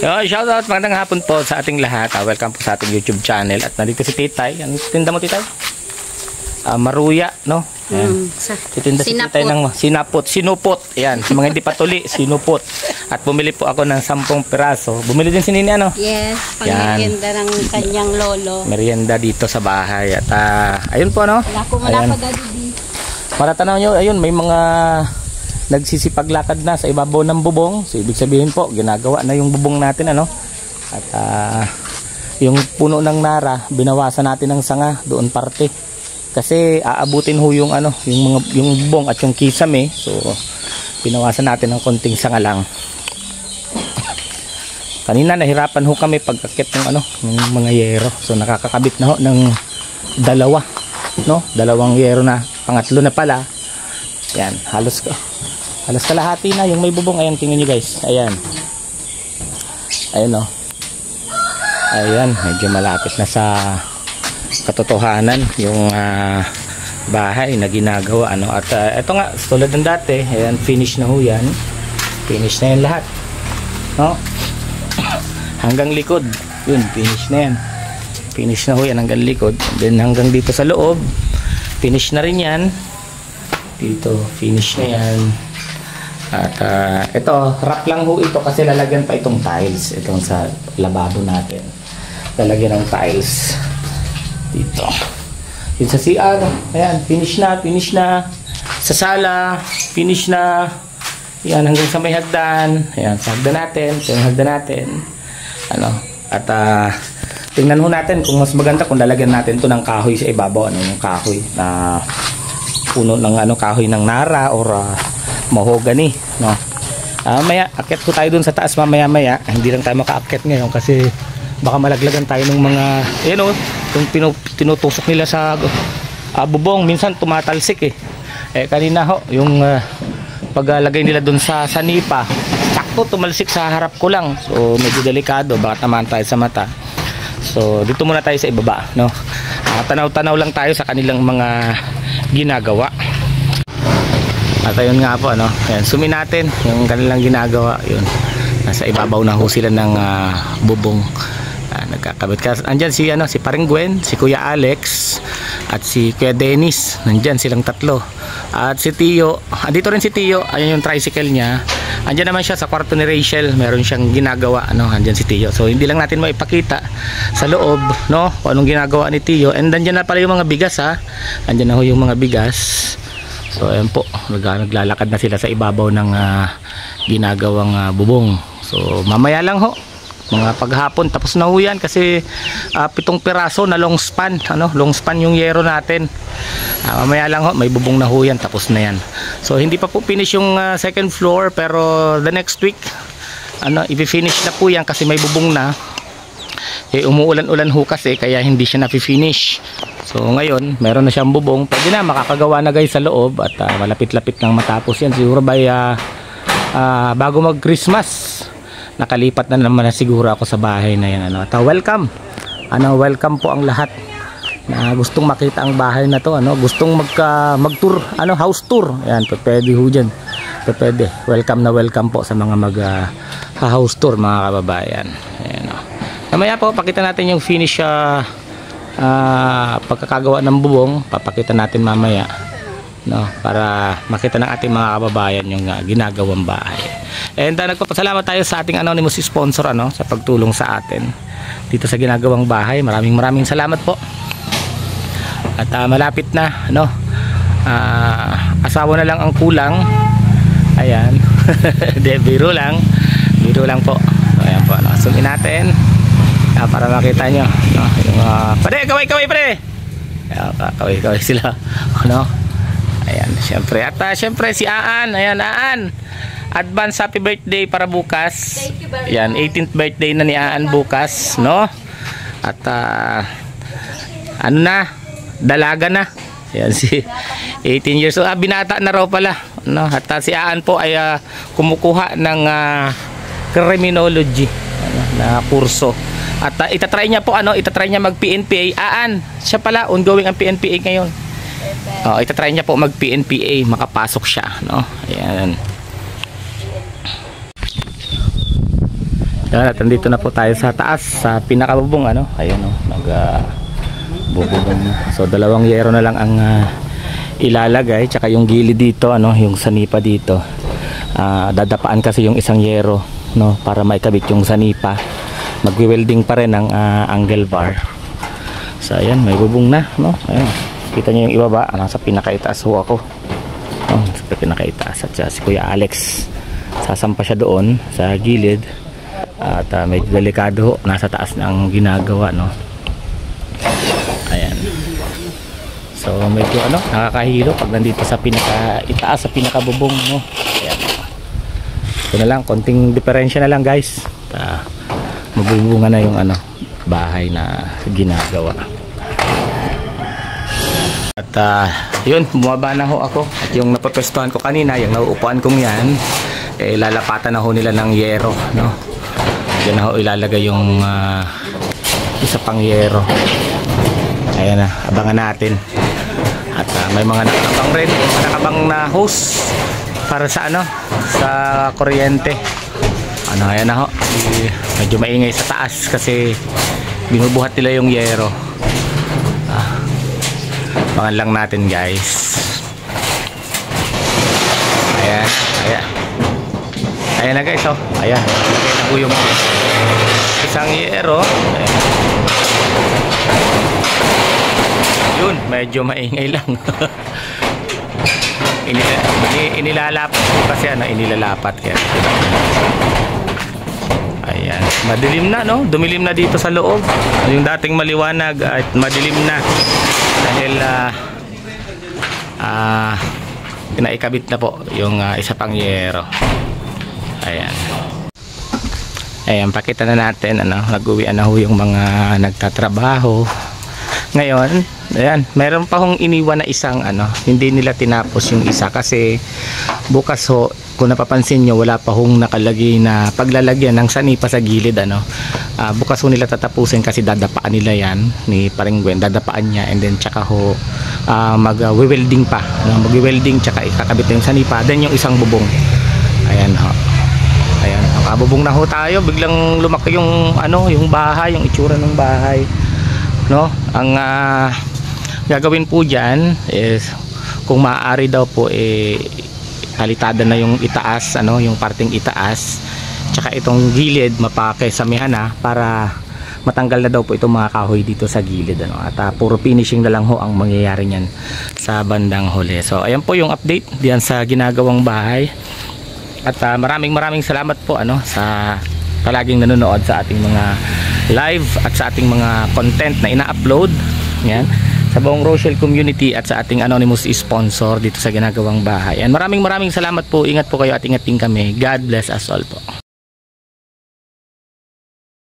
Shoutout, magandang hapon po sa ating lahat. Welcome po sa ating YouTube channel. At nandito si Titay. Ano tinda mo, Titay? Maruya, no? Titinda si Titay ng sinupot. Ayan, sa mga hindi patuli, sinupot. At bumili po ako ng 10 piraso. Bumili din si Nini, ano? Yes, pang-merienda ng kanyang lolo. Merienda dito sa bahay. At ayun po, no? Wala pa dadi. Para tanaw nyo, ayun, may mga nagsisipaglakad na sa ibabaw ng bubong. So ibig sabihin po, ginagawa na yung bubong natin, ano? At yung puno ng nara, binawasan natin ng sanga doon parte. Kasi aabutin ho yung ano, yung bubong at yung kisame. So binawasan natin ng konting sanga lang. Kanina nahirapan ho kami pagkakit ng ano, ng mga yero. So nakakakabit na ho ng dalawa, no? Dalawang yero na, pangatlo na pala. Yan, halos kalahati na yung may bubong. Ayan, tingnan nyo guys. Ayan. Ayun, no. Ayan, medyo malapit na sa katotohanan yung bahay na ginagawa, ano. At ito nga, tulad ng dati. Ayan, finish na ho yan. Finish na yan lahat, no. Hanggang likod. Yun, finish na yan. Finish na ho yan hanggang likod. And then hanggang dito sa loob, finish na rin yan. Dito, finish na yan. At ito, wrap lang ho ito kasi lalagyan pa itong tiles. Itong sa lababo natin. Lalagyan ng tiles. Dito. Yun sa CR. Ayan, finish na. Sa sala, finish na. Ayan, hanggang sa may hagdan. Ayan, sa hagdan natin. Ito yung hagdan natin. Ano, at tingnan ho natin kung mas maganda kung lalagyan natin to ng kahoy sa ibabaw. Ano yung kahoy na puno ng ano, kahoy ng nara or mahogany, no. Maya akyat ko tayo dun sa taas mamaya. Hindi lang tayo makaakyat ngayon kasi baka malaglagan tayo ng mga ayan, yung tinutusok nila sa bubong. Minsan tumatalsik kanina ho yung paglagay nila dun sa nipa, sakto tumalsik sa harap ko lang. So medyo delikado, baka tamaan tayo sa mata. So dito muna tayo sa ibaba, no. Tanaw-tanaw lang tayo sa kanilang mga ginagawa. At ayun nga po, ano, ayan, sumi natin yung kanilang ginagawa. Yun, nasa ibabaw na ho sila ng bubong. Nagkakabit ka. Andyan si Paring Gwen, si Kuya Alex at si Kuya Dennis. Nandyan silang tatlo. At si Tio, andito rin si Tio. Ayun yung tricycle niya. Andyan naman siya sa kwarto ni Rachel. Meron siyang ginagawa, ano, andyan si Tio. So hindi lang natin maipakita sa loob, no, kung anong ginagawa ni Tio. And andyan na pala yung mga bigas, ha. Andyan na ho yung mga bigas. So ayan po, naglalakad na sila sa ibabaw ng ginagawang bubong. So mamaya lang ho, mga paghapon tapos na ho yan kasi 7 piraso na long span, ano, long span yung yero natin. Mamaya lang ho, may bubong na ho yan, tapos na yan. So hindi pa po finish yung second floor, pero the next week ano, i-finish na po yan kasi may bubong na. Umuulan-ulan ho kasi kaya hindi siya na-finish. So ngayon meron na siyang bubong, pwede na makakagawa na guys sa loob. At malapit-lapit nang matapos yan, siguro by bago mag Christmas nakalipat na naman na siguro ako sa bahay na yan, ano. At welcome po ang lahat na gustong makita ang bahay na to, ano, gustong mag-tour, ano, house tour. Ayan, pwede ho dyan, pwede. Welcome po sa mga house tour, mga kababayan. Ayan, no. Mamaya po pakita natin yung finish pagkakagawa ng bubong. Papakita natin mamaya, no, para makita ng ating mga kababayan yung ginagawang bahay. And nagpapasalamat tayo sa ating anonymous sponsor, ano, sa pagtulong sa atin dito sa ginagawang bahay. Maraming salamat po. At malapit na, no, asawa na lang ang kulang. Ayan. De, biro lang po. Ayan po, no, sumin natin para makita nyo, no, yung pare, kaway pare. Kaway sila, ano. Ayan, syempre. At syempre si Aan. Ayan, Aan, advance happy birthday para bukas. Yan, 18th birthday na ni Aan bukas, no? At ano na, dalaga na. Yan, si 18 years old. Binata na raw pala, no? At si Aan po ay kumukuha ng criminology, ano, na kurso. At itatry niya po, ano, itatry niya mag PNPA. Aan, siya pala ongoing ang PNPA ngayon. Itatry niya po mag PNPA, makapasok siya, no? Ayan. Yan, at nandito na po tayo sa taas, sa pinakabubong, ano. Ayan, oh, bubong. So, 2 yero na lang ang ilalagay, tsaka yung gilid dito, ano, yung sanipa dito. Dadapaan kasi yung isang yero, no, para maikabit yung sanipa. Magwi-welding pa rin ang angle bar. So, ayan, may bubong na, no. Ayan, kita niyo yung ibaba, nasa pinakaitaas ho ako. Oh, sa pinakaitaas, at si Kuya Alex sasampa siya doon sa gilid. At medyo delikado ho, nasa taas na ang ginagawa, no. Ayan. So medyo ano, nakakahilo pag nandito sa pinakaitaas, sa pinakabubong, no. Ayan. Ito na lang, konting diferensya na lang, guys. Mabubunga na yung ano, bahay na ginagawa. At yun, bumaba na ho ako. At yung napapwestuhan ko kanina, yung nauupuan kong yan, lalapatan na ho nila ng yero, no. Diyan na ho ilalagay yung isa pang yero. Ayan na, abangan natin. At may mga nakabang rin, nakabang na hose para sa ano, sa kuryente. Ano, ayan na ho. Medyo maingay sa taas kasi binubuhat nila yung yero. Abangan lang natin, guys. Ayan, ayan. Ayan na, guys, oh. Ayan, lagay na po yung isang yero. Ayan. Yun, medyo maingay lang. Inilalapat po kasi, ano, inilalapat kaya. Ayan, madilim na, no? Dumilim na dito sa loob. Yung dating maliwanag at madilim na dahil pinaikabit na po yung isa pang yero. Ayan. Ayan, pakita na natin, ano, nag-uwian na ho yung mga nagtatrabaho. Ngayon, ayan, meron pa hong iniwan na isang, ano, hindi nila tinapos yung isa kasi bukas ho, kung napapansin nyo, wala pa hong nakalagay na paglalagyan ng sanipa sa gilid, ano. Bukas ho nila tatapusin kasi dadapaan nila yan ni Paring Gwen, dadapaan niya, and then tsaka ho mag-welding pa, ano, mag-welding tsaka ikakabit yung sanipa, then yung isang bubong. Ayan ho. Ayan, nakabubong na ho tayo, biglang lumaki yung ano, yung bahay, yung itsura ng bahay, no. Ang gagawin po diyan is kung maaari daw po halitada na yung itaas, ano, yung parting itaas, tsaka itong gilid mapakesamihan na para matanggal na daw po itong mga kahoy dito sa gilid, ano, at puro finishing na lang ho ang mangyayari niyan sa bandang huli. So ayan po yung update diyan sa ginagawang bahay. At maraming salamat po, ano, sa palaging nanonood sa ating mga live at sa ating mga content na ina-upload. Yan, sa buong Rochelle community at sa ating anonymous sponsor dito sa ginagawang bahay. And maraming salamat po. Ingat po kayo at ingat din kami. God bless us all po.